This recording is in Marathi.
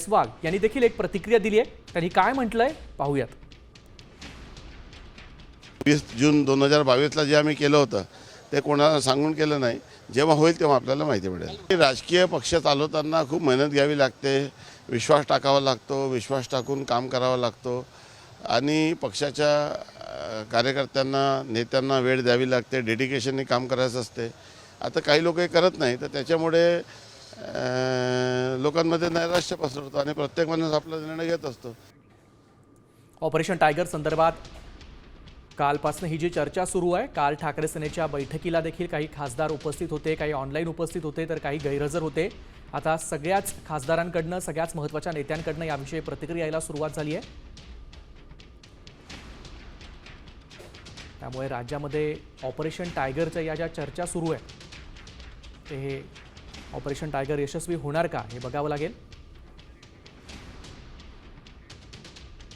जयस्वाल यांनी देखील एक प्रतिक्रिया दिली आहे. त्यांनी काय म्हटलंय पाहूयात. 20 जून 2022ला जे आम्ही केलं होतं ते कोणाला सांगून केलं नाही. जेव्हा होईल तेव्हा आपल्याला माहिती मिळेल. राजकीय पक्ष चालवताना खूप मेहनत घ्यावी लागते, विश्वास टाकावा लागतो, विश्वास टाकून काम करावं लागतो आणि पक्षाच्या कार्यकर्त्यांना नेत्यांना वेळ द्यावी लागते, डेडिकेशनने काम करायचं असते. आता काही लोक हे करत नाही, तर त्याच्यामुळे लोकांमध्ये नैराश्य पसरतो आणि प्रत्येक माणूस आपला निर्णय घेत असतो. ऑपरेशन टायगर संदर्भात कालपासून ही जी चर्चा सुरू आहे. काल ठाकरे सेनेच्या बैठकीला देखील काही खासदार उपस्थित होते, काही ऑनलाईन उपस्थित होते, तर काही गैरहजर होते. आता सगळ्याच खासदारांकडनं, सगळ्याच महत्त्वाच्या नेत्यांकडनं याविषयी प्रतिक्रिया यायला सुरुवात झाली आहे. त्यामुळे राज्यामध्ये ऑपरेशन टायगरच्या या ज्या चर्चा सुरू आहे ते हे ऑपरेशन टायगर यशस्वी होणार का हे बघावं लागेल.